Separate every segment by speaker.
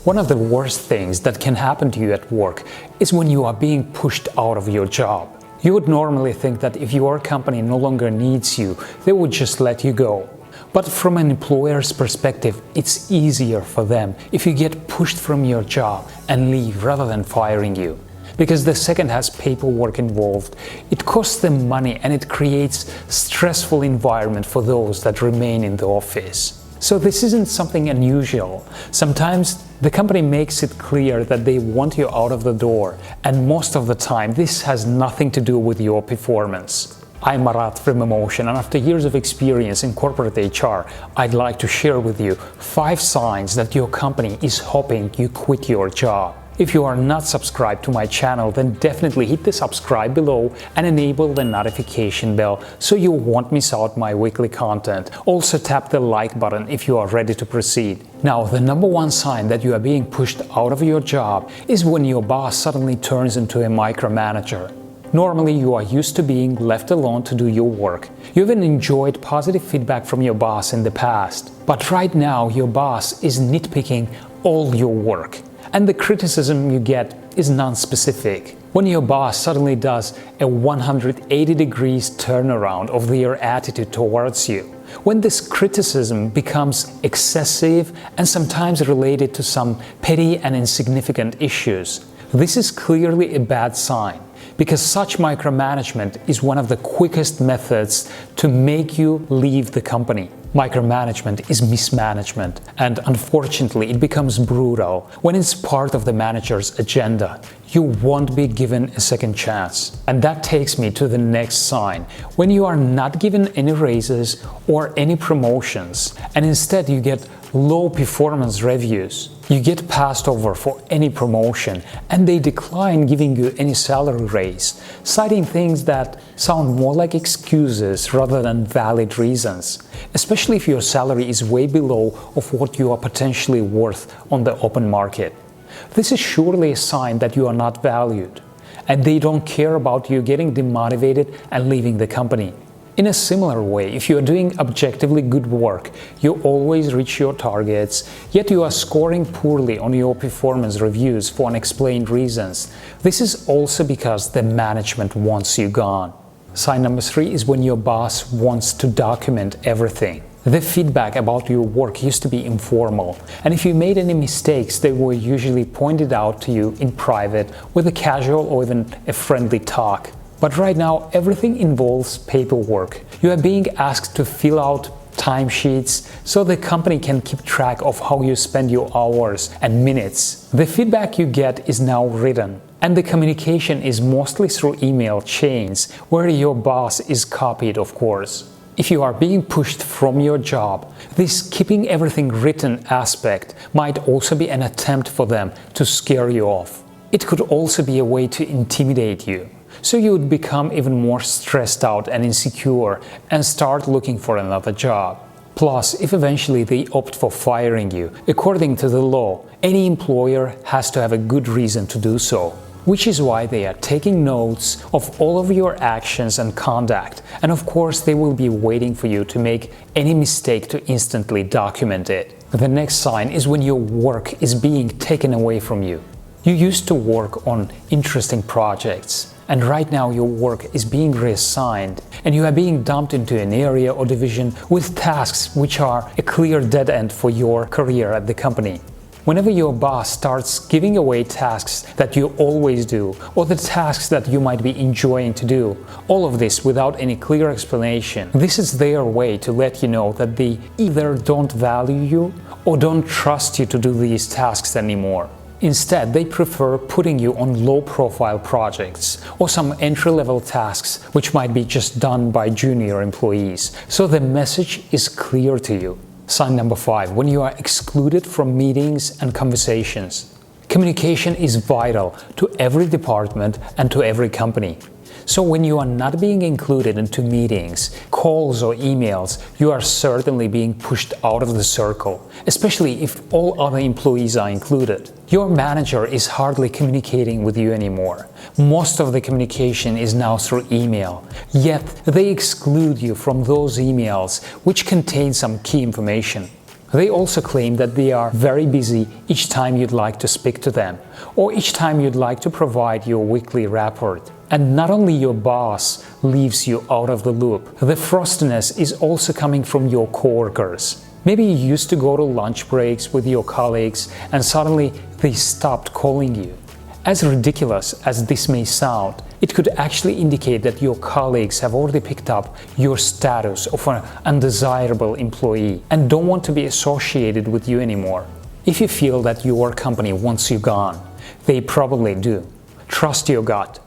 Speaker 1: One of the worst things that can happen to you at work is when you are being pushed out of your job. You would normally think that if your company no longer needs you, they would just let you go. But from an employer's perspective, it's easier for them if you get pushed from your job and leave rather than firing you. Because the second has paperwork involved, it costs them money and it creates a stressful environment for those that remain in the office. So this isn't something unusual. Sometimes the company makes it clear that they want you out of the door, and most of the time this has nothing to do with your performance. I'm Marat from Emmotion, and after years of experience in corporate HR, I'd like to share with you 5 signs that your company is hoping you quit your job. If you are not subscribed to my channel, then definitely hit the subscribe below and enable the notification bell so you won't miss out my weekly content. Also tap the like button if you are ready to proceed. Now, the number one sign that you are being pushed out of your job is when your boss suddenly turns into a micromanager. Normally, you are used to being left alone to do your work. You even enjoyed positive feedback from your boss in the past. But right now, your boss is nitpicking all your work. And the criticism you get is non-specific. When your boss suddenly does a 180 degrees turnaround of their attitude towards you, when this criticism becomes excessive and sometimes related to some petty and insignificant issues, this is clearly a bad sign, because such micromanagement is one of the quickest methods to make you leave the company. Micromanagement is mismanagement, and unfortunately it becomes brutal when it's part of the manager's agenda. You won't be given a second chance. And that takes me to the next sign. When you are not given any raises or any promotions, and instead you get low performance reviews, you get passed over for any promotion, and they decline giving you any salary raise, citing things that sound more like excuses rather than valid reasons, especially if your salary is way below of what you are potentially worth on the open market. This is surely a sign that you are not valued, and they don't care about you getting demotivated and leaving the company. In a similar way, if you are doing objectively good work, you always reach your targets, yet you are scoring poorly on your performance reviews for unexplained reasons, this is also because the management wants you gone. Sign number 3 is when your boss wants to document everything. The feedback about your work used to be informal, and if you made any mistakes, they were usually pointed out to you in private with a casual or even a friendly talk. But right now, everything involves paperwork. You are being asked to fill out timesheets so the company can keep track of how you spend your hours and minutes. The feedback you get is now written, and the communication is mostly through email chains where your boss is copied, of course. If you are being pushed from your job, this keeping everything written aspect might also be an attempt for them to scare you off. It could also be a way to intimidate you, so you would become even more stressed out and insecure and start looking for another job. Plus, if eventually they opt for firing you, according to the law, any employer has to have a good reason to do so. Which is why they are taking notes of all of your actions and conduct, and of course they will be waiting for you to make any mistake to instantly document it. The next sign is when your work is being taken away from you. You used to work on interesting projects, and right now your work is being reassigned, and you are being dumped into an area or division with tasks which are a clear dead end for your career at the company. Whenever your boss starts giving away tasks that you always do, or the tasks that you might be enjoying to do, all of this without any clear explanation, this is their way to let you know that they either don't value you or don't trust you to do these tasks anymore. Instead, they prefer putting you on low-profile projects or some entry-level tasks which might be just done by junior employees, so the message is clear to you. Sign number 5, when you are excluded from meetings and conversations. Communication is vital to every department and to every company. So when you are not being included into meetings, calls or emails, you are certainly being pushed out of the circle, especially if all other employees are included. Your manager is hardly communicating with you anymore. Most of the communication is now through email, yet they exclude you from those emails which contain some key information. They also claim that they are very busy each time you'd like to speak to them, or each time you'd like to provide your weekly report. And not only your boss leaves you out of the loop, the frostiness is also coming from your coworkers. Maybe you used to go to lunch breaks with your colleagues and suddenly they stopped calling you. As ridiculous as this may sound, it could actually indicate that your colleagues have already picked up your status of an undesirable employee and don't want to be associated with you anymore. If you feel that your company wants you gone, they probably do. Trust your gut.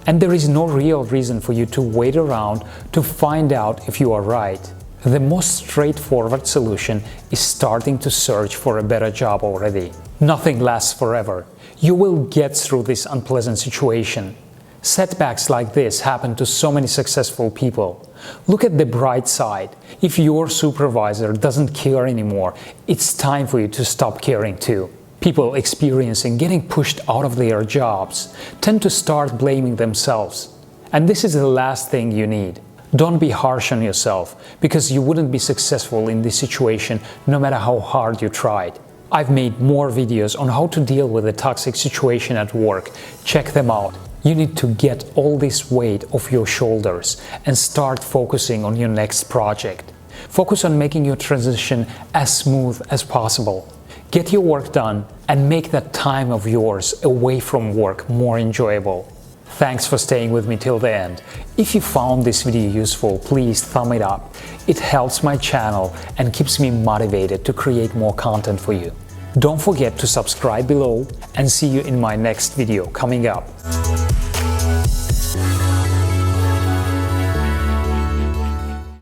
Speaker 1: And there is no real reason for you to wait around to find out if you are right. The most straightforward solution is starting to search for a better job already. Nothing lasts forever. You will get through this unpleasant situation. Setbacks like this happen to so many successful people. Look at the bright side. If your supervisor doesn't care anymore, it's time for you to stop caring too. People experiencing getting pushed out of their jobs tend to start blaming themselves. And this is the last thing you need. Don't be harsh on yourself, because you wouldn't be successful in this situation no matter how hard you tried. I've made more videos on how to deal with a toxic situation at work. Check them out. You need to get all this weight off your shoulders and start focusing on your next project. Focus on making your transition as smooth as possible. Get your work done and make that time of yours away from work more enjoyable. Thanks for staying with me till the end. If you found this video useful, please thumb it up. It helps my channel and keeps me motivated to create more content for you. Don't forget to subscribe below and see you in my next video coming up.